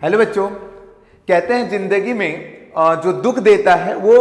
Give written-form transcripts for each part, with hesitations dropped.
Hello बच्चों, कहते हैं जिंदगी में जो दुख देता है वो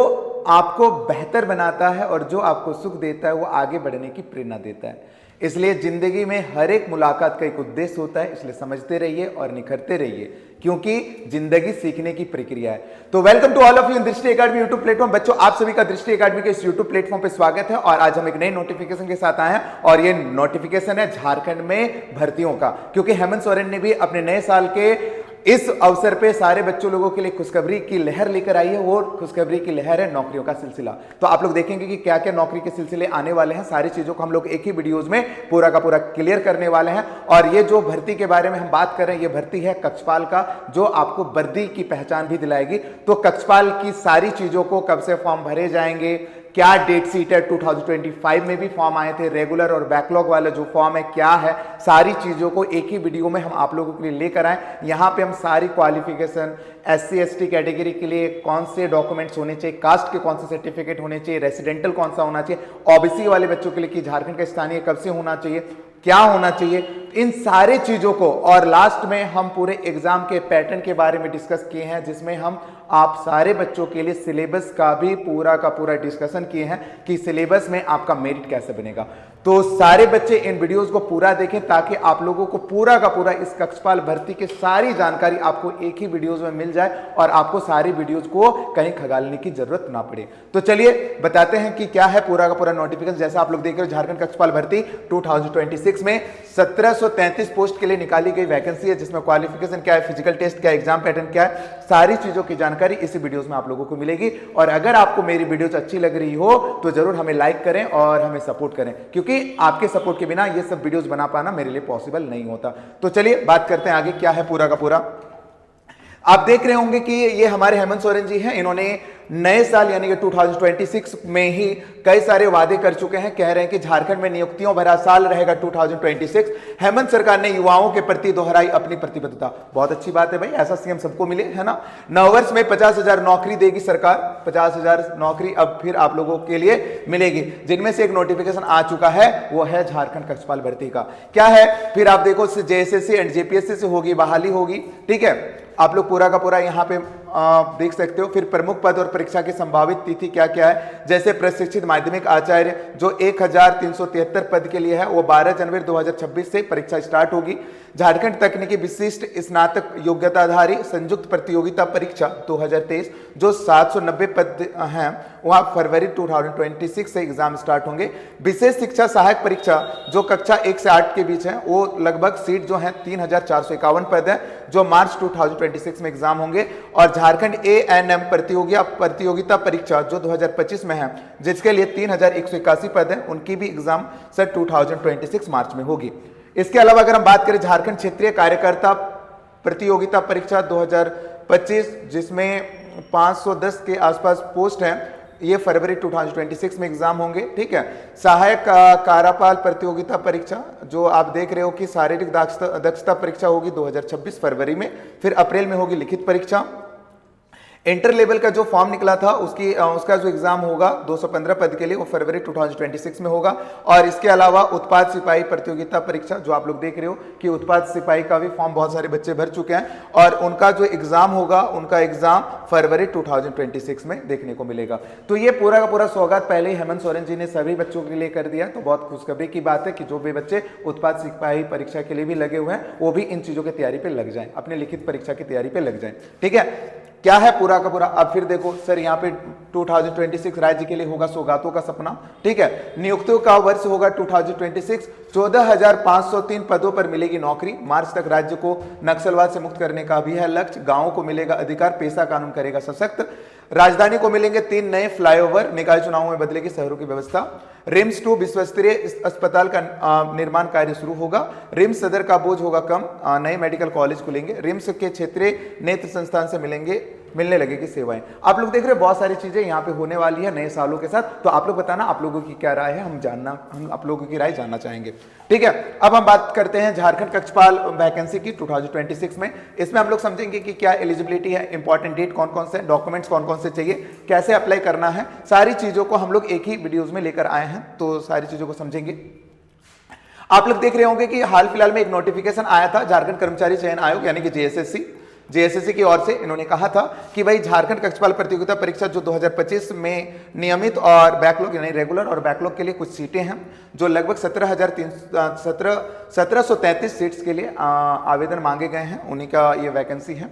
आपको बेहतर बनाता है और जो आपको सुख देता है वो आगे बढ़ने की प्रेरणा देता है। इसलिए जिंदगी में हर एक मुलाकात का एक उद्देश्य होता है, इसलिए समझते रहिए और निखरते रहिए क्योंकि जिंदगी सीखने की प्रक्रिया है। तो welcome to all of you in Drishti Academy YouTube platform. बच्चों, आप सभी का दृष्टि एकेडमी के इस यूट्यूब प्लेटफॉर्म पे स्वागत है और आज हम एक नए नोटिफिकेशन के साथ आए हैं और ये नोटिफिकेशन है झारखंड में भर्तियों का, क्योंकि हेमंत सोरेन ने भी अपने नए साल के इस अवसर पे सारे बच्चों लोगों के लिए खुशखबरी की लहर लेकर आई है। वो खुशखबरी की लहर है नौकरियों का सिलसिला। तो आप लोग देखेंगे कि क्या क्या नौकरी के सिलसिले आने वाले हैं। सारी चीजों को हम लोग एक ही वीडियोस में पूरा का पूरा क्लियर करने वाले हैं। और ये जो भर्ती के बारे में हम बात कर रहे हैं, ये भर्ती है कक्षपाल का, जो आपको वर्दी की पहचान भी दिलाएगी। तो कक्षपाल की सारी चीजों को, कब से फॉर्म भरे जाएंगे, क्या डेट सीट है, 2025 में भी फॉर्म आए थे, रेगुलर और बैकलॉग वाला जो फॉर्म है क्या है, सारी चीजों को एक ही वीडियो में हम आप लोगों के लिए लेकर आए। यहां पे हम सारी क्वालिफिकेशन, SC ST कैटेगरी के लिए कौन से डॉक्यूमेंट्स होने चाहिए, कास्ट के कौन से सर्टिफिकेट होने चाहिए, रेसिडेंटल कौन सा होना चाहिए, OBC वाले बच्चों के लिए कि झारखंड का स्थानीय कब से होना चाहिए, क्या होना चाहिए, इन सारे चीजों को, और लास्ट में हम पूरे एग्जाम के पैटर्न के बारे में डिस्कस किए हैं, जिसमें हम आप सारे बच्चों के लिए सिलेबस का भी पूरा का पूरा डिस्कशन किए हैं कि सिलेबस में आपका मेरिट कैसे बनेगा। तो सारे बच्चे इन वीडियोस को पूरा देखें ताकि आप लोगों को पूरा का पूरा इस कक्षपाल भर्ती की सारी जानकारी आपको एक ही वीडियोस में मिल जाए और आपको सारी वीडियोस को कहीं खगालने की जरूरत ना पड़े। तो चलिए बताते हैं कि क्या है पूरा का पूरा नोटिफिकेशन। जैसा आप लोग देख रहे हो, झारखंड कक्षपाल भर्ती 2026 में 1733 पोस्ट के लिए निकाली गई वैकेंसी है, जिसमें क्वालिफिकेशन क्या है, फिजिकल टेस्ट क्या है, एग्जाम पैटर्न क्या है, सारी चीजों की जानकारी इसी वीडियोस में आप लोगों को मिलेगी। और अगर आपको मेरी वीडियोस अच्छी लग रही हो तो जरूर हमें लाइक करें और हमें सपोर्ट करें, क्योंकि आपके सपोर्ट के बिना ये सब वीडियोस बना पाना मेरे लिए पॉसिबल नहीं होता। तो चलिए बात करते हैं आगे क्या है पूरा का पूरा। आप देख रहे होंगे कि ये हमारे हेमंत सोरेन जी हैं। इन्होंने नए साल यानी कि 2026 में ही कई सारे वादे कर चुके हैं। कह रहे हैं कि झारखंड में नियुक्तियों भरा साल रहेगा 2026। हेमंत सरकार ने युवाओं के प्रति दोहराई अपनी प्रतिबद्धता। बहुत अच्छी बात है भाई, ऐसा सीएम सबको मिले, है ना। नववर्ष में 50,000 नौकरी देगी सरकार। 50,000 नौकरी अब फिर आप लोगों के लिए मिलेगी, जिनमें से एक नोटिफिकेशन आ चुका है, वो है झारखंड कक्षपाल भर्ती का। क्या है फिर आप देखो, JSSC एंड JPSC से होगी, बहाली होगी, ठीक है। आप लोग पूरा का पूरा यहाँ पे देख सकते हो। फिर प्रमुख पद और परीक्षा की संभावित तिथि क्या क्या है, जैसे प्रशिक्षित माध्यमिक आचार्य जो 1373 पद के लिए है, वो 12 जनवरी 2026 से परीक्षा स्टार्ट होगी। झारखंड तकनीकी विशिष्ट स्नातक योग्यताधारी संयुक्त प्रतियोगिता परीक्षा 2023 जो 790 पद हैं, वहां फरवरी 2026 से एग्जाम स्टार्ट होंगे। विशेष शिक्षा सहायक परीक्षा जो कक्षा 1 से 8 के बीच है, वो लगभग सीट जो है 3451 पद है, जो मार्च 2026 में एग्जाम होंगे। और झारखंड ANM प्रतियोगिता परीक्षा जो 2025 में है, जिसके लिए 3181 पद है, उनकी भी एग्जाम सर 2026 मार्च में होगी। इसके अलावा अगर हम बात करें झारखंड क्षेत्रीय कार्यकर्ता प्रतियोगिता परीक्षा 2025, जिसमें 510 के आसपास पोस्ट हैं, ये फरवरी 2026 में एग्जाम होंगे, ठीक है। सहायक कार्यपाल प्रतियोगिता परीक्षा जो आप देख रहे हो कि शारीरिक दक्षता परीक्षा होगी 2026 फरवरी में, फिर अप्रैल में होगी लिखित परीक्षा। इंटर लेवल का जो फॉर्म निकला था उसका जो एग्जाम होगा 215 पद के लिए, वो फरवरी 2026 में होगा। और इसके अलावा उत्पाद सिपाही प्रतियोगिता परीक्षा जो आप लोग देख रहे हो कि उत्पाद सिपाही का भी फॉर्म बहुत सारे बच्चे भर चुके हैं, और उनका जो एग्जाम होगा, उनका एग्जाम फरवरी 2026 में देखने को मिलेगा। तो ये पूरा का पूरा सौगात पहले ही हेमंत सोरेन जी ने सभी बच्चों के लिए कर दिया। तो बहुत खुशखबरी की बात है कि जो भी बच्चे उत्पाद सिपाही परीक्षा के लिए भी लगे हुए हैं, वो भी इन चीजों की तैयारी पे लग जाएं, अपने लिखित परीक्षा की तैयारी पे लग जाएं, ठीक है। क्या है पूरा का पूरा। अब फिर देखो सर, यहाँ पे 2026 राज्य के लिए होगा सौगातों का सपना, ठीक है। नियुक्तियों का वर्ष होगा 2026। 14,503 पदों पर मिलेगी नौकरी। मार्च तक राज्य को नक्सलवाद से मुक्त करने का भी है लक्ष्य। गांवों को मिलेगा अधिकार, पेशा कानून करेगा सशक्त। राजधानी को मिलेंगे 3 नए फ्लाईओवर, निकाय चुनावों में बदलेगी शहरों की व्यवस्था। रिम्स 2 विश्वस्तरीय अस्पताल का निर्माण कार्य शुरू होगा। रिम्स सदर का बोझ होगा कम, नए मेडिकल कॉलेज खुलेंगे। रिम्स के क्षेत्रीय नेत्र संस्थान से मिलने लगेगी सेवाएं। आप लोग देख रहे हैं बहुत सारी चीजें यहाँ पे होने वाली है नए सालों के साथ। तो आप लोग बताना आप लोगों की क्या राय है, हम आप लोगों की राय जानना चाहेंगे, ठीक है। अब हम बात करते हैं झारखंड कक्षपाल वैकेंसी की 2026 में। इसमें हम लोग समझेंगे कि क्या एलिजिबिलिटी है, इंपॉर्टेंट डेट कौन कौन से, डॉक्यूमेंट्स कौन कौन से चाहिए, कैसे अप्लाई करना है, सारी चीजों को हम लोग एक ही वीडियोज में लेकर आए हैं। तो सारी चीजों को समझेंगे। आप लोग देख रहे होंगे कि हाल फिलहाल में एक नोटिफिकेशन आया था झारखंड कर्मचारी चयन आयोग यानी कि JSSC, जेएसएससी की ओर से इन्होंने कहा था कि भाई झारखंड कक्षपाल प्रतियोगिता परीक्षा जो 2025 में नियमित और बैकलॉग यानी रेगुलर और बैकलॉग के लिए कुछ सीटें हैं जो लगभग 1733 सीट्स के लिए आवेदन मांगे गए हैं, उन्हीं का ये वैकेंसी है।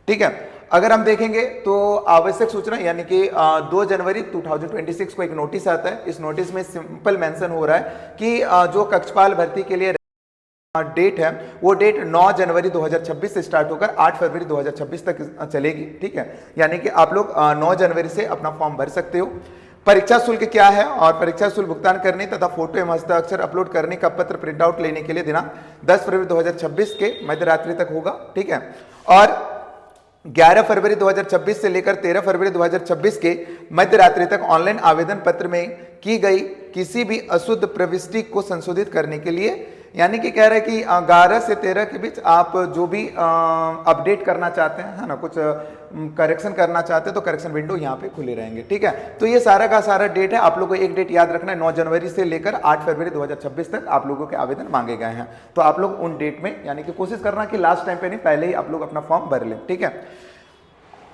ठीक है, अगर हम देखेंगे तो आवश्यक सूचना यानी कि 2 जनवरी 2026 को एक नोटिस आता है। इस नोटिस में सिंपल मेंशन हो रहा है कि जो कक्षपाल भर्ती के लिए डेट है वो डेट 9 जनवरी 2026 से स्टार्ट होकर 8 फरवरी 2026 तक चलेगी। ठीक है, यानी कि आप लोग 9 जनवरी से अपना फॉर्म भर सकते हो। परीक्षा शुल्क क्या है और परीक्षा शुल्क भुगतान करने तथा फोटो एवं हस्ताक्षर अपलोड करने का पत्र प्रिंट आउट लेने के लिए दिनांक 10 फरवरी 2026 के मध्यरात्रि तक होगा। ठीक है, और 11 फरवरी 2026 से लेकर 13 फरवरी 2026 के मध्य रात्रि तक ऑनलाइन आवेदन पत्र में की गई किसी भी अशुद्ध प्रविष्टि को संशोधित करने के लिए, यानी कि कह रहे हैं कि 11 से 13 के बीच आप जो भी अपडेट करना चाहते हैं, है ना, कुछ करेक्शन करना चाहते हैं तो करेक्शन विंडो यहाँ पे खुले रहेंगे। ठीक है, तो ये सारा का सारा डेट है। आप लोगों को एक डेट याद रखना है, 9 जनवरी से लेकर 8 फरवरी 2026 तक आप लोगों के आवेदन मांगे गए हैं। तो आप लोग उन डेट में यानी कि कोशिश करना कि लास्ट टाइम पे नहीं, पहले ही आप लोग अपना फॉर्म भर लें। ठीक है,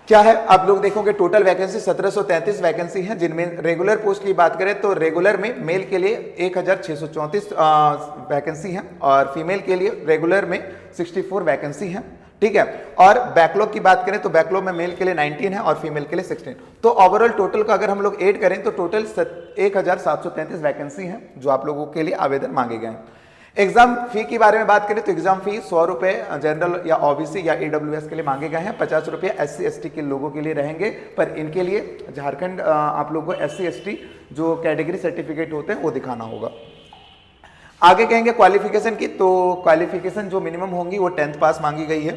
क्या है आप लोग देखोगे टोटल वैकेंसी 1733 वैकेंसी है, जिनमें रेगुलर पोस्ट की बात करें तो रेगुलर में मेल के लिए 1634 वैकेंसी है और फीमेल के लिए रेगुलर में 64 वैकेंसी है। ठीक है, और बैकलॉग की बात करें तो बैकलॉग में मेल के लिए 19 है और फीमेल के लिए 16। तो ओवरऑल टोटल का अगर हम लोग ऐड करें तो टोटल 1733 वैकेंसी है जो आप लोगों के लिए आवेदन मांगे गए हैं। एग्जाम फी की बारे में बात करें तो एग्जाम फी 100 रुपए जनरल या ओबीसी या ईडब्ल्यूएस के लिए मांगे गए हैं, 50 रुपये एससी एसटी के लोगों के लिए रहेंगे। पर इनके लिए झारखंड आप लोगों को एससी एसटी जो कैटेगरी सर्टिफिकेट होते हैं वो दिखाना होगा। आगे कहेंगे क्वालिफिकेशन की, तो क्वालिफिकेशन जो मिनिमम होंगी वो 10th पास मांगी गई है।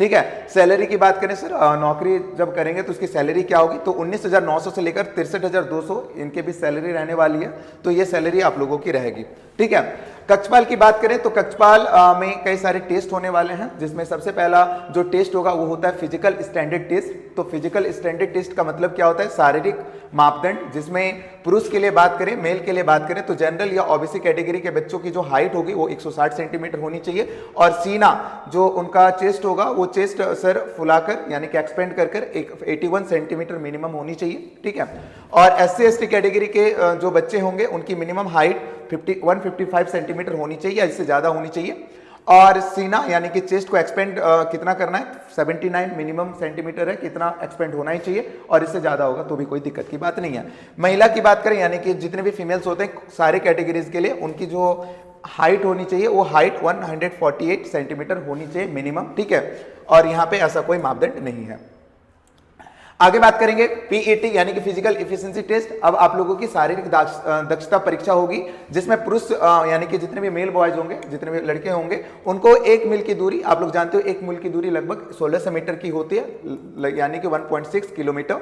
ठीक है, सैलरी की बात करें सर, नौकरी जब करेंगे तो उसकी सैलरी क्या होगी, तो 19,900 से लेकर 63,200 इनके भी सैलरी रहने वाली है। तो ये सैलरी आप लोगों की रहेगी। ठीक है, कक्षपाल की बात करें तो कक्षपाल में कई सारे टेस्ट होने वाले हैं, जिसमें सबसे पहला जो टेस्ट होगा वो होता है फिजिकल स्टैंडर्ड टेस्ट। तो फिजिकल स्टैंडर्ड टेस्ट का मतलब क्या होता है, शारीरिक मापदंड, जिसमें पुरुष के लिए बात करें, मेल के लिए बात करें तो जनरल या ओबीसी कैटेगरी के बच्चों की जो हाइट होगी वो 160 सेंटीमीटर होनी चाहिए और सीना जो उनका चेस्ट होगा वो चेस्ट सर फुलाकर यानी कि एक्सपेंड कर 81 सेंटीमीटर मिनिमम होनी चाहिए। ठीक है, और एससी एसटी कैटेगरी के जो बच्चे होंगे उनकी मिनिमम हाइट 155 सेंटीमीटर होनी चाहिए या इससे ज्यादा होनी चाहिए। और सीना यानी कि चेस्ट को एक्सपेंड कितना करना है, 79 मिनिमम सेंटीमीटर है, कितना एक्सपेंड होना ही चाहिए और इससे ज्यादा होगा तो भी कोई दिक्कत की बात नहीं है। महिला की बात करें यानी कि जितने भी फीमेल्स होते हैं सारे कैटेगरीज के लिए उनकी जो हाइट होनी चाहिए वो हाइट 148 सेंटीमीटर होनी चाहिए मिनिमम। ठीक है, और यहाँ पे ऐसा कोई मापदंड नहीं है। आगे बात करेंगे पीईटी यानी कि फिजिकल इफिशिएंसी टेस्ट। अब आप लोगों की शारीरिक दक्षता परीक्षा होगी, जिसमें पुरुष यानी कि जितने भी मेल बॉयज होंगे, जितने भी लड़के होंगे, उनको 1 मील की दूरी, आप लोग जानते हो 1 मील की दूरी लगभग 1600 मीटर की होती है, यानी कि 1.6 किलोमीटर।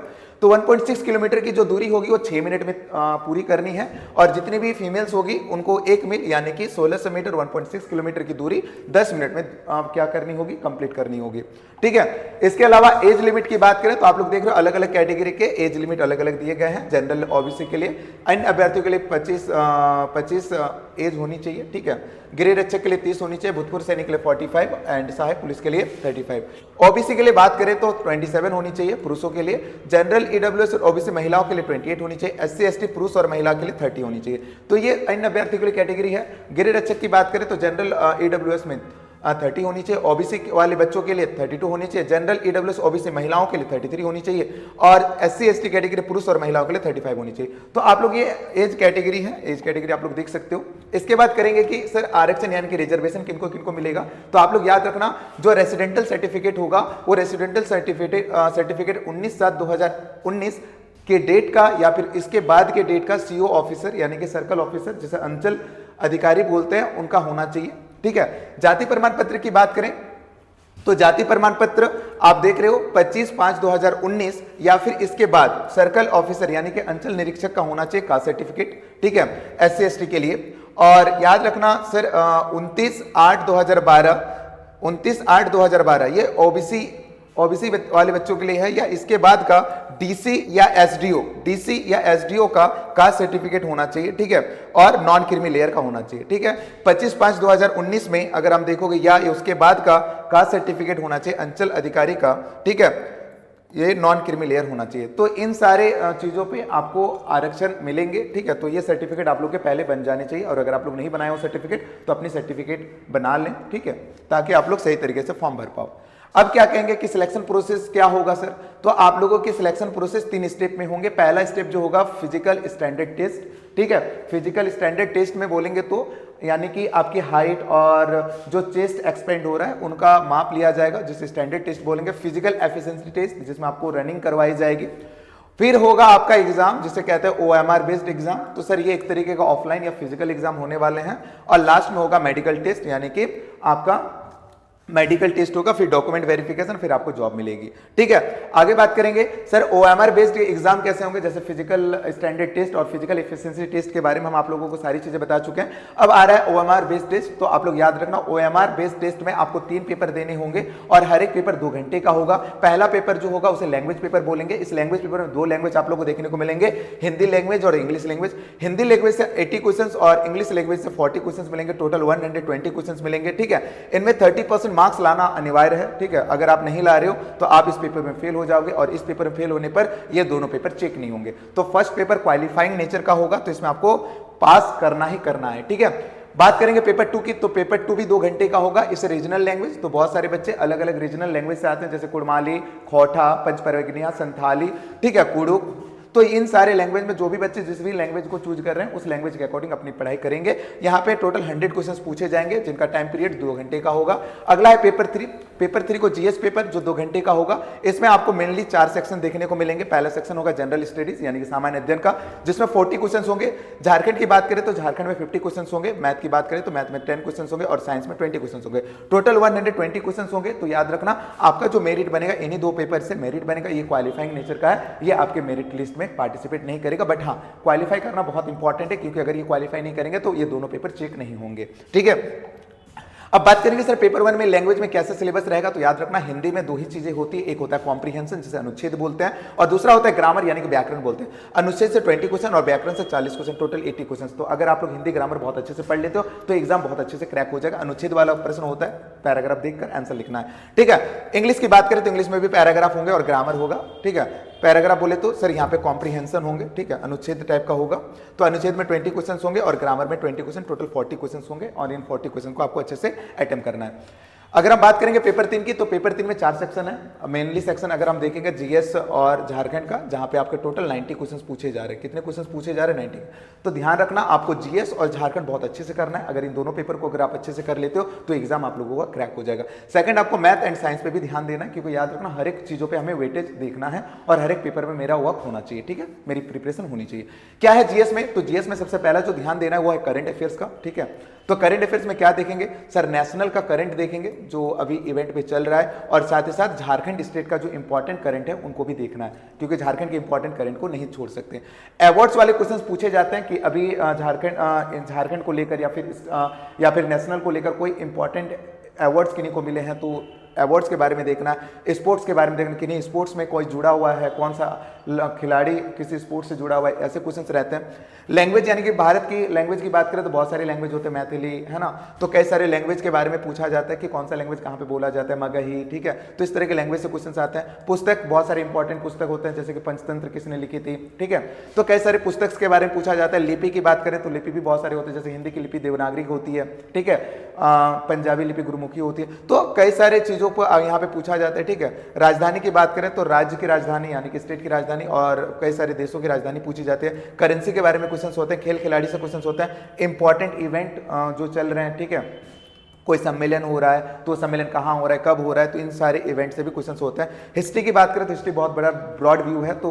तो 1.6 किलोमीटर की जो दूरी होगी वो 6 मिनट में पूरी करनी है और जितनी भी फीमेल्स होगी उनको 1 मील यानी कि 1600 मीटर 1.6 किलोमीटर की दूरी 10 मिनट में क्या करनी होगी, कंप्लीट करनी होगी। ठीक है, इसके अलावा एज लिमिट की बात करें तो आप लोग देख रहे हो अलग अलग कैटेगरी के एज लिमिट अलग अलग दिए गए हैं। जनरल ओबीसी के लिए, अन्य अभ्यर्थियों के लिए 25 एज होनी चाहिए। ठीक है, गृह रक्षक के लिए 30 होनी चाहिए, भूतपूर्व सैनिक के लिए 45 एंड सहायक पुलिस के लिए 35। ओबीसी के लिए बात करें तो 27 होनी चाहिए पुरुषों के लिए, जनरल ईडब्ल्यूएस और ओबीसी महिलाओं के लिए 28 होनी चाहिए, एससी एसटी पुरुष और महिला के लिए 30 होनी चाहिए। तो ये अन्य अभ्यर्थियों के लिए कैटेगरी है। गृह रक्षक की बात करें तो जनरल ईडब्ल्यूएस में 30 होनी चाहिए, ओबीसी वाले बच्चों के लिए 32 होनी चाहिए, जनरल ईडब्ल्यूएस ओबीसी महिलाओं के लिए 33 होनी चाहिए और एससी एसटी कैटेगरी पुरुष और महिलाओं के लिए 35 होनी चाहिए। तो आप लोग ये एज कैटेगरी है, एज कैटेगरी आप लोग देख सकते हो। इसके बाद करेंगे कि सर आरक्षण यानी कि रिजर्वेशन किनको किनको मिलेगा। तो आप लोग याद रखना जो रेसिडेंटल सर्टिफिकेट होगा वो रेसिडेंटल सर्टिफिकेट 19/7/2019 के डेट का या फिर इसके बाद के डेट का सीओ ऑफिसर यानी कि सर्कल ऑफिसर जिसे अंचल अधिकारी बोलते हैं उनका होना चाहिए। ठीक है, जाति प्रमाण पत्र की बात करें तो जाति प्रमाण पत्र आप देख रहे हो 25/5/2019 या फिर इसके बाद सर्कल ऑफिसर यानी कि अंचल निरीक्षक का होना चाहिए कास्ट सर्टिफिकेट। ठीक है, एससी एसटी के लिए। और याद रखना सर 29/8/2012 ये ओबीसी ओबीसी वाले बच्चों के लिए है, या इसके बाद का डीसी या एसडीओ का कास्ट सर्टिफिकेट होना चाहिए, ठीक है, और नॉन क्रीमी लेयर का होना चाहिए, ठीक है। 25/5/2019 में अगर हम देखोगे या उसके बाद का कास्ट सर्टिफिकेट होना चाहिए अंचल अधिकारी का, ठीक है, ये नॉन क्रीमी लेयर होना चाहिए। तो इन सारे चीजों पे आपको आरक्षण मिलेंगे, ठीक है। तो ये सर्टिफिकेट आप लोग के पहले बन जाने चाहिए, और अगर आप लोग नहीं बनाए हो सर्टिफिकेट तो अपनी सर्टिफिकेट बना लें, ठीक है, ताकि आप लोग सही तरीके से फॉर्म भर पाओ। अब क्या कहेंगे कि सिलेक्शन प्रोसेस क्या होगा सर? तो आप लोगों की सिलेक्शन प्रोसेस 3 स्टेप में होंगे। पहला स्टेप जो होगा फिजिकल स्टैंडर्ड टेस्ट, ठीक है। फिजिकल स्टैंडर्ड टेस्ट में बोलेंगे तो यानी कि आपकी हाइट और जो चेस्ट एक्सपेंड हो रहा है उनका माप लिया जाएगा, जिसे स्टैंडर्ड टेस्ट बोलेंगे। फिजिकल एफिशिएंसी टेस्ट जिसमें आपको रनिंग करवाई जाएगी। फिर होगा आपका एग्जाम जिसे कहते हैं ओएमआर बेस्ड एग्जाम। तो सर ये एक तरीके का ऑफलाइन या फिजिकल एग्जाम होने वाले हैं। और लास्ट में होगा मेडिकल टेस्ट, यानी कि आपका मेडिकल टेस्ट होगा, फिर डॉक्यूमेंट वेरिफिकेशन, फिर आपको जॉब मिलेगी, ठीक है। आगे बात करेंगे सर ओएमआर बेस्ड एग्जाम कैसे होंगे, जैसे फिजिकल स्टैंडर्ड टेस्ट और फिजिकल एफिशिएंसी टेस्ट के बारे में हम आप लोगों को सारी चीजें बता चुके हैं। अब आ रहा है ओएमआर बेस्ड टेस्ट। तो आप लोग याद रखना ओएमआर बेस्ड टेस्ट में आपको 3 पेपर देने होंगे और हर एक पेपर 2 घंटे का होगा। पहला पेपर जो होगा उसे लैंग्वेज पेपर बोलेंगे। इस लैंग्वेज पेपर में 2 लैंग्वेज आप लोग को देखने को मिलेंगे, हिंदी लैंग्वेज और इंग्लिश लैंग्वेज। हिंदी लैंग्वेज से 80 क्वेश्चंस और इंग्लिश लैंग्वेज से 40 क्वेश्चंस मिलेंगे, टोटल 120 क्वेश्चंस मिलेंगे, ठीक है। इनमें 30% मार्क्स लाना अनिवार्य है, ठीक है। अगर आप नहीं ला रहे हो तो आप इस पेपर में फेल हो जाओगे, और इस पेपर में फेल होने पर ये दोनों पेपर चेक नहीं होंगे। तो फर्स्ट पेपर क्वालिफाइंग नेचर का होगा, तो इसमें आपको पास करना ही करना है, ठीक है। बात करेंगे पेपर 2 की, तो पेपर 2 भी 2 घंटे का होगा। इसे रीजनल लैंग्वेज, तो बहुत सारे बच्चे अलग अलग रीजनल लैंग्वेज से आते हैं, जैसे कुड़माली, खोटा, पंचपरगनिया, संथाली, ठीक है, कुड़ुक। तो इन सारे लैंग्वेज में जो भी बच्चे जिस भी लैंग्वेज को चूज कर रहे हैं उस लैंग्वेज के अकॉर्डिंग अपनी पढ़ाई करेंगे। यहाँ पे टोटल 100 क्वेश्चंस पूछे जाएंगे, जिनका टाइम पीरियड 2 घंटे का होगा। अगला है पेपर 3। पेपर 3 को जीएस पेपर, जो 2 घंटे का होगा। इसमें आपको मेनली 4 सेक्शन देखने को मिलेंगे। पहला सेक्शन होगा जनरल स्टडीज, यानी कि सामान्य अध्ययन का, जिसमें 40 क्वेश्चन होंगे। झारखंड की बात करें तो झारखंड में 50 क्वेश्चन होंगे। मैथ की बात करें तो मैथ में 10 क्वेश्चन होंगे और साइंस में 20 क्वेश्चन होंगे। टोटल 120 क्वेश्चन होंगे। तो याद रखना आपका जो मेरिट बनेगा इन्हीं 2 पेपर से मेरिट बनेगा। ये क्वालिफाइंग नेचर का है, ये आपके मेरिट लिस्ट में पार्टिसिपेट नहीं करेगा, बट हाँ क्वालिफाई करना बहुत इंपॉर्टेंट है, क्योंकि अगर ये क्वालिफाई नहीं करेंगे तो ये दोनों पेपर चेक नहीं होंगे, ठीक है। अब बात करेंगे सर पेपर 1 में लैंग्वेज में कैसा सिलेबस रहेगा। तो याद रखना हिंदी में 2 ही चीजें होती है, एक होता है कॉम्प्रिहेंशन जिसे अनुच्छेद बोलते हैं, और दूसरा होता है ग्रामर यानी कि व्याकरण बोलते हैं। अनुच्छेद से 20 क्वेश्चन और व्याकरण से 40 क्वेश्चन, टोटल 80 क्वेश्चन। तो अगर आप लोग हिंदी ग्रामर बहुत अच्छे से पढ़ लेते हो तो एग्जाम बहुत अच्छे से क्रैक हो जाएगा। अनुच्छेद वाला प्रश्न होता है, पैराग्राफ देखकर आंसर लिखना है, ठीक है। इंग्लिश की बात करें तो इंग्लिश में भी पैराग्राफ होंगे और ग्रामर होगा, ठीक है। पैराग्राफ बोले तो सर यहाँ पे कॉम्प्रिहेंशन होंगे, ठीक है, अनुच्छेद टाइप का होगा। तो अनुच्छेद में 20 क्वेश्चन होंगे और ग्रामर में 20 क्वेश्चन, टोटल 40 क्वेश्चन होंगे, और इन 40 क्वेश्चन को आपको अच्छे से अटेम्प्ट करना है। अगर हम बात करेंगे पेपर 3 की, तो पेपर 3 में 4 सेक्शन है। मेनली सेक्शन अगर हम देखेंगे जीएस और झारखंड का, जहां पे आपके टोटल 90 क्वेश्चंस पूछे जा रहे हैं। कितने क्वेश्चंस पूछे जा रहे हैं? 90। तो ध्यान रखना आपको जीएस और झारखंड बहुत अच्छे से करना है। अगर इन दोनों पेपर को अगर आप अच्छे से कर लेते हो तो एग्जाम आप लोगों का क्रैक हो जाएगा। सेकंड, आपको मैथ एंड साइंस पे भी ध्यान देना है, क्योंकि याद रखना हर एक चीजों पर हमें वेटेज देखना है और हर एक पेपर में मेरा वर्क होना चाहिए, ठीक है, मेरी प्रिपरेशन होनी चाहिए। क्या है जीएस में? तो जीएस में सबसे पहला जो ध्यान देना है वो है करंट अफेयर्स का, ठीक है। तो करंट अफेयर्स में क्या देखेंगे सर? नेशनल का करंट देखेंगे जो अभी इवेंट पे चल रहा है, और साथ ही साथ झारखंड स्टेट का जो इंपॉर्टेंट करंट है उनको भी देखना है, क्योंकि झारखंड के इंपॉर्टेंट करंट को नहीं छोड़ सकते। अवार्ड्स वाले क्वेश्चंस पूछे जाते हैं कि अभी झारखंड को लेकर या फिर नेशनल को लेकर कोई इंपॉर्टेंट अवार्ड्स किन्हीं को मिले हैं, तो अवार्ड्स के बारे में देखना। स्पोर्ट्स के बारे में देखना कि नहीं स्पोर्ट्स में कोई जुड़ा हुआ है, कौन सा खिलाड़ी किसी स्पोर्ट्स से जुड़ा हुआ है, ऐसे क्वेश्चंस रहते हैं। लैंग्वेज यानी कि भारत की लैंग्वेज की बात करें तो बहुत सारे लैंग्वेज होते हैं, मैथिली है ना, तो कई सारे लैंग्वेज के बारे में पूछा जाता है कि कौन सा लैंग्वेज कहाँ पे बोला जाता है, मगही, ठीक है। तो इस तरह के लैंग्वेज से क्वेश्चन आते हैं। पुस्तक, बहुत सारे इंपॉर्टेंट पुस्तक होते हैं, जैसे कि पंचतंत्र किसने लिखी थी, ठीक है। तो कई सारे पुस्तक के बारे में पूछा जाता है। लिपि की बात करें तो लिपि भी बहुत सारे होते हैं, जैसे हिंदी की लिपि देवनागरी होती है, ठीक है, पंजाबी लिपि गुरुमुखी होती है। तो कई सारे चीजों पर यहाँ पे पूछा जाता है, ठीक है। राजधानी की बात करें तो राज्य की राजधानी यानी कि स्टेट की राजधानी और कई सारे देशों की राजधानी पूछी जाती है। करेंसी के बारे में क्वेश्चंस होते हैं, खेल खिलाड़ी से क्वेश्चंस होते हैं, इंपॉर्टेंट इवेंट जो चल रहे हैं, ठीक है, कोई सम्मेलन हो रहा है तो सम्मेलन कहाँ हो रहा है, कब हो रहा है, तो इन सारे इवेंट से भी क्वेश्चंस होते हैं। हिस्ट्री की बात करें तो हिस्ट्री बहुत बड़ा ब्रॉड व्यू है, तो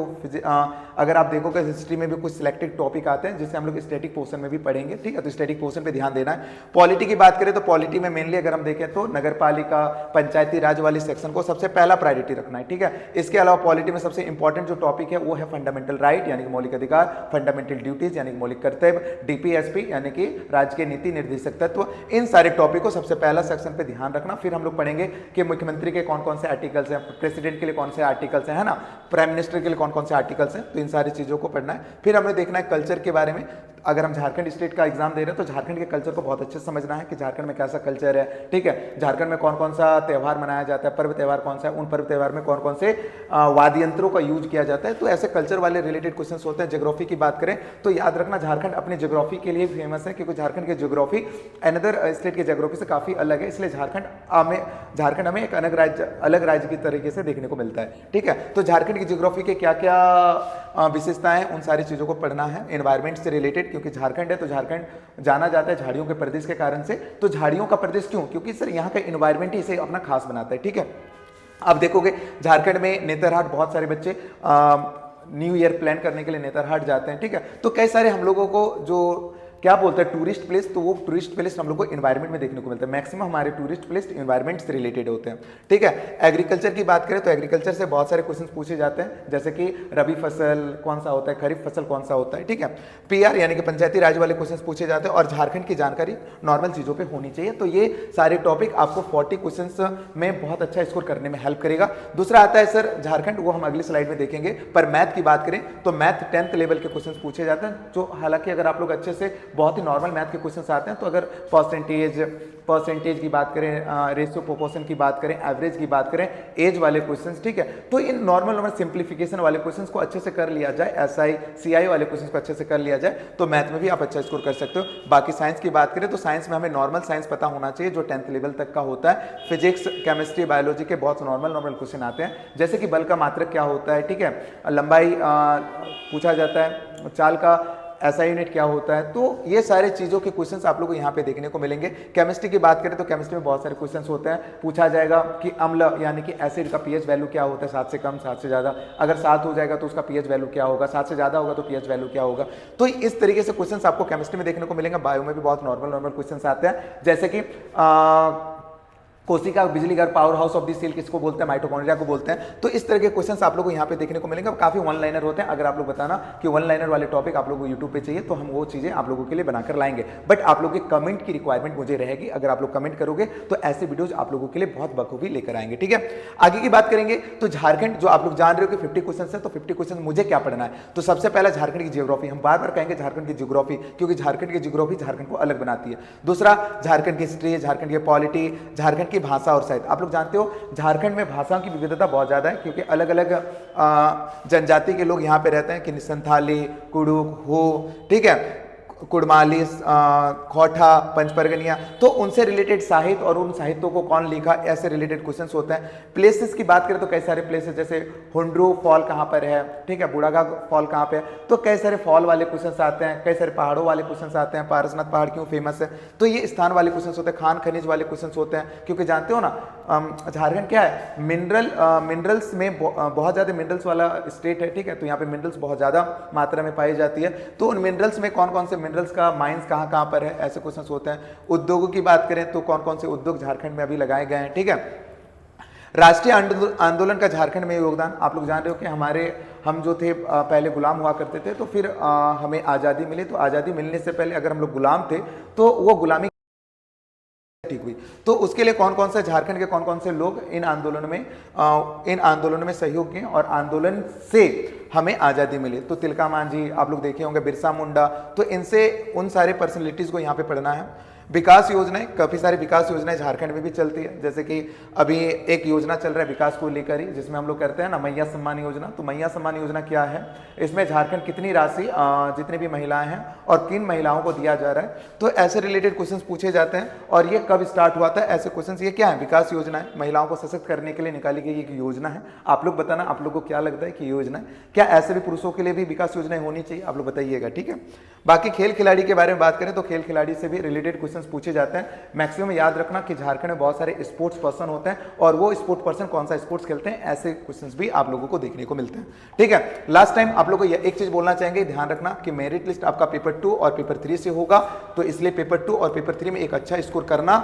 अगर आप देखोगे हिस्ट्री में भी कुछ सिलेक्टेड टॉपिक आते हैं जिससे हम लोग स्टैटिक पोर्शन में भी पढ़ेंगे, ठीक है, तो स्टैटिक पोर्शन पे ध्यान देना है। पॉलिटी की बात करें तो पॉलिटी में मेनली अगर हम देखें तो नगर पालिका, पंचायती राज वाले सेक्शन को सबसे पहला प्रायोरिटी रखना है, ठीक है। इसके अलावा पॉलिटी में सबसे इंपॉर्टेंट जो टॉपिक है वो है फंडामेंटल राइट यानी कि मौलिक अधिकार, फंडामेंटल ड्यूटीज यानी कि मौलिक कर्तव्य, डीपीएसपी यानी कि राज्य के नीति निर्देशक तत्व, इन सारे टॉपिक को सबसे पहला सेक्शन पे ध्यान रखना, फिर हम लोग पढ़ेंगे कि मुख्यमंत्री के कौन कौन से आर्टिकल्स हैं, प्रेसिडेंट के लिए कौन से आर्टिकल्स हैं, है ना, प्राइम मिनिस्टर के लिए कौन कौन से आर्टिकल्स हैं, तो इन सारी चीज़ों को पढ़ना है। फिर हमें देखना है कल्चर के बारे में। अगर हम झारखंड स्टेट का एग्जाम दे रहे हैं तो झारखंड के कल्चर को बहुत अच्छे से समझना है कि झारखंड में कैसा कल्चर है, ठीक है, झारखंड में कौन कौन सा त्यौहार मनाया जाता है, पर्व त्यौहार कौन सा है, उन पर्व त्यौहार में कौन कौन से वाद्य यंत्रों का यूज किया जाता है, तो ऐसे कल्चर वाले रिलेटेड क्वेश्चन होते हैं। ज्योग्राफी की बात करें तो याद रखना झारखंड अपनी ज्योग्राफी के लिए फेमस है, क्योंकि झारखंड की ज्योग्राफी अनदर स्टेट के ज्योग्राफी से काफी अलग है, इसलिए झारखंड हमें एक अलग राज्य की तरीके से देखने को मिलता है, ठीक है। तो झारखंड की ज्योग्राफी के क्या क्या विशेषताएं, उन सारी चीजों को पढ़ना है। एनवायरमेंट से रिलेटेड, क्योंकि झारखंड है तो झारखंड जाना जाता है झाड़ियों के प्रदेश के कारण से। तो झाड़ियों का प्रदेश क्यों? क्योंकि सर यहाँ का एनवायरमेंट ही इसे अपना खास बनाता है, ठीक है। आप देखोगे झारखंड में नेतरहाट बहुत सारे बच्चे न्यू ईयर प्लान करने के लिए नेतरहाट जाते हैं, ठीक है। तो कई सारे हम लोगों को जो क्या बोलते हैं टूरिस्ट प्लेस, तो वो टूरिस्ट प्लेस हम लोग को एनवायरमेंट में देखने को मिलता है। मैक्सिमम हमारे टूरिस्ट प्लेस एनवायरमेंट से रिलेटेड होते हैं, ठीक है। एग्रीकल्चर की बात करें तो एग्रीकल्चर से बहुत सारे क्वेश्चन पूछे जाते हैं, जैसे कि रबी फसल कौन सा होता है, खरीफ फसल कौन सा होता है, ठीक है। पीआर यानी कि पंचायती राज वाले क्वेश्चन पूछे जाते हैं, और झारखंड की जानकारी नॉर्मल चीजों पर होनी चाहिए। तो ये सारे टॉपिक आपको 40 क्वेश्चन में बहुत अच्छा स्कोर करने में हेल्प करेगा। दूसरा आता है सर झारखंड, वो हम अगली स्लाइड में देखेंगे। पर मैथ की बात करें तो मैथ 10th लेवल के क्वेश्चन पूछे जाते हैं, जो हालांकि अगर आप लोग अच्छे से बहुत ही नॉर्मल मैथ के क्वेश्चंस आते हैं, तो अगर परसेंटेज की बात करें, रेशियो प्रोपोर्शन की बात करें, एवरेज की बात करें, एज वाले क्वेश्चंस, ठीक है, तो इन नॉर्मल सिंप्लीफिकेशन वाले क्वेश्चंस को अच्छे से कर लिया जाए, एसआई सीआई वाले क्वेश्चंस को अच्छे से कर लिया जाए, तो मैथ में भी आप अच्छा स्कोर कर सकते हो। बाकी साइंस की बात करें तो साइंस में हमें नॉर्मल साइंस पता होना चाहिए, जो 10th लेवल तक का होता है। फिजिक्स, केमिस्ट्री, बायोलॉजी के बहुत नॉर्मल क्वेश्चन आते हैं, जैसे कि बल का मात्रक क्या होता है, ठीक है, लंबाई पूछा जाता है, चाल का ऐसा यूनिट क्या होता है, तो ये सारे चीजों के क्वेश्चंस आप लोगों को यहाँ पे देखने को मिलेंगे। केमिस्ट्री की बात करें तो केमिस्ट्री में बहुत सारे क्वेश्चंस होते हैं, पूछा जाएगा कि अम्ल यानी कि एसिड का पीएच वैल्यू क्या होता है, 7 से कम 7 से ज्यादा, अगर 7 हो जाएगा तो उसका पीएच वैल्यू क्या होगा, 7 से ज्यादा होगा तो पीएच वैल्यू क्या होगा। तो इस तरीके से क्वेश्चन आपको केमिस्ट्री में देखने को मिलेंगे। बायो में भी बहुत नॉर्मल क्वेश्चन आते हैं, जैसे कि कोशिका बिजली घर power house of the cell किसको बोलते हैं, माइटोकॉन्ड्रिया को बोलते हैं। तो इस तरह के क्वेश्चंस आप लोगों को यहाँ पे देखने को मिलेंगे। काफी वन लाइनर होते हैं, अगर आप लोग बताना कि वन लाइनर वाले टॉपिक आप लोगों को यूट्यूब पे चाहिए तो हम वो चीजें आप लोगों के लिए बनाकर लाएंगे। बट आप लोगों के कमेंट की रिक्वायरमेंट मुझे रहेगी, अगर आप लोग कमेंट करोगे तो ऐसे वीडियोज आप लोगों के लिए बहुत बखूबी लेकर आएंगे, ठीक है। आगे की बात करेंगे तो झारखंड, जो आप लोग जान रहे हो कि 50 क्वेश्चन है, तो 50 क्वेश्चन मुझे क्या पढ़ना है, तो सबसे पहला झारखंड की जियोग्राफी, हम बार बार कहेंगे झारखंड की जियोग्राफी, क्योंकि झारखंड की जियोग्राफी झारखंड को अलग बनाती है। दूसरा झारखंड की हिस्ट्री, झारखंड की पॉलिटी, झारखंड की भाषा और साहित्य। आप लोग जानते हो झारखंड में भाषाओं की विविधता बहुत ज्यादा है, क्योंकि अलग अलग जनजाति के लोग यहाँ पे रहते हैं, कि संथाली, कुड़ुक, हो, ठीक है, कुड़माली, खोटा, पंचपरगनिया, तो उनसे रिलेटेड साहित्य और उन साहित्यों को कौन लिखा, ऐसे रिलेटेड क्वेश्चंस होते हैं। प्लेसेस की बात करें तो कई सारे प्लेसेस, जैसे हुंड्रू फॉल कहाँ पर है, ठीक है, बुढ़ागा फॉल कहाँ पे है, तो कई सारे फॉल वाले क्वेश्चंस आते हैं, कई सारे पहाड़ों वाले क्वेश्चंस आते हैं, पारसनाथ पहाड़ क्यों फेमस है, तो ये स्थान वाले क्वेश्चंस होते हैं। खान खनिज वाले क्वेश्चंस होते हैं, क्योंकि जानते हो ना झारखंड क्या है, मिनरल्स में बहुत ज्यादा मिनरल्स वाला स्टेट है, ठीक है, तो यहाँ पे मिनरल्स बहुत ज्यादा मात्रा में पाई जाती है। तो उन मिनरल्स में कौन कौन से मिनरल्स का माइंस कहाँ कहाँ पर है, ऐसे क्वेश्चंस होते हैं। उद्योगों की बात करें तो कौन कौन से उद्योग झारखंड में अभी लगाए गए हैं, ठीक है। राष्ट्रीय आंदोलन का झारखंड में योगदान, आप लोग जान रहे हो कि हम जो थे पहले गुलाम हुआ करते थे, तो फिर हमें आज़ादी मिली, तो आज़ादी मिलने से पहले अगर हम लोग गुलाम थे तो वो गुलामी ठीक हुई, तो उसके लिए कौन कौन से झारखंड के कौन कौन से लोग इन आंदोलनों में सहयोग किए और आंदोलन से हमें आज़ादी मिली। तो तिलका मांझी, आप लोग देखे होंगे, बिरसा मुंडा, तो इनसे उन सारे पर्सनैलिटीज को यहाँ पे पढ़ना है। विकास योजनाएं, काफी सारी विकास योजनाएं झारखंड में भी चलती है, जैसे कि अभी एक योजना चल रहा है विकास को लेकर ही, जिसमें हम लोग करते हैं ना मैया सम्मान योजना। तो मैया सम्मान योजना क्या है, इसमें झारखंड कितनी राशि जितनी भी महिलाएं हैं और किन महिलाओं को दिया जा रहा है, तो ऐसे रिलेटेड क्वेश्चंस पूछे जाते हैं। और ये कब स्टार्ट हुआ था, ऐसे क्वेश्चंस, ये क्या है, विकास योजना है, महिलाओं को सशक्त करने के लिए निकाली गई एक योजना है। आप लोग बताना आप लोग को क्या लगता है कि योजना है क्या, ऐसे भी पुरुषों के लिए भी विकास योजनाएं होनी चाहिए, आप लोग बताइएगा, ठीक है। बाकी खेल खिलाड़ी के बारे में बात करें तो खेल खिलाड़ी से भी रिलेटेड क्वेश्चन पूछे जाते हैं। मैक्सिमम याद रखना कि झारखंड में बहुत सारे स्पोर्ट्स पर्सन होते हैं, और वो स्पोर्ट्स पर्सन कौन सा स्पोर्ट्स खेलते हैं, ऐसे क्वेश्चंस भी आप लोगों को देखने को मिलते हैं, ठीक है। लास्ट टाइम आप लोगों को एक चीज बोलना चाहेंगे, ध्यान रखना कि मेरिट लिस्ट आपका पेपर 2 और पेपर 3 से होगा, तो इसलिए पेपर 2 और पेपर 3 में एक अच्छा स्कोर करना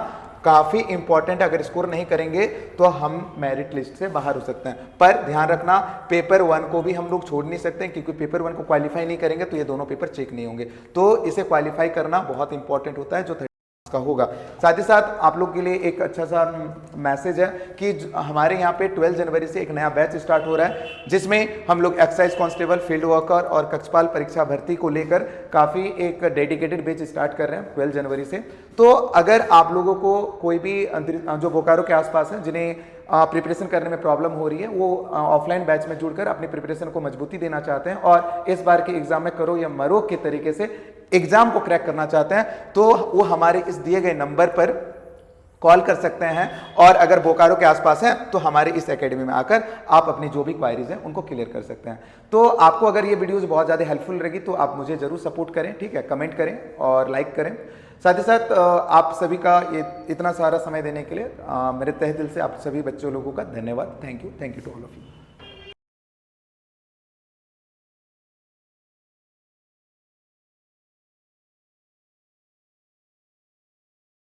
काफी इंपॉर्टेंट है। अगर स्कोर नहीं करेंगे तो हम मेरिट लिस्ट से बाहर हो सकते हैं। पर ध्यान रखना पेपर 1 को भी हम लोग छोड़ नहीं सकते हैं, क्योंकि पेपर 1 को क्वालिफाई नहीं करेंगे तो ये दोनों पेपर चेक नहीं होंगे, तो इसे क्वालिफाई करना बहुत इंपॉर्टेंट होता है, जो का होगा। साथ ही साथ आप लोग के लिए एक अच्छा सा मैसेज है कि हमारे यहाँ पे 12 जनवरी से एक नया बैच स्टार्ट हो रहा है, जिसमें हम लोग एक्साइज कांस्टेबल, फील्ड वर्कर और कक्षपाल परीक्षा भर्ती को लेकर काफ़ी एक डेडिकेटेड बैच स्टार्ट कर रहे हैं 12 जनवरी से। तो अगर आप लोगों को कोई भी जो बोकारो के आसपास है जिन्हें प्रिपरेशन करने में प्रॉब्लम हो रही है, वो ऑफलाइन बैच में जुड़कर अपनी प्रिपरेशन को मजबूती देना चाहते हैं और इस बार के एग्जाम में करो या मरो के तरीके से एग्जाम को क्रैक करना चाहते हैं, तो वो हमारे इस दिए गए नंबर पर कॉल कर सकते हैं। और अगर बोकारो के आसपास हैं तो हमारे इस एकेडमी में आकर आप अपनी जो भी क्वायरीज हैं उनको क्लियर कर सकते हैं। तो आपको अगर ये वीडियोस बहुत ज़्यादा हेल्पफुल रहेगी तो आप मुझे जरूर सपोर्ट करें, ठीक है, कमेंट करें और लाइक करें। साथ ही साथ आप सभी का ये इतना सारा समय देने के लिए मेरे तहे दिल से आप सभी बच्चों लोगों का धन्यवाद। Thank you to all of you.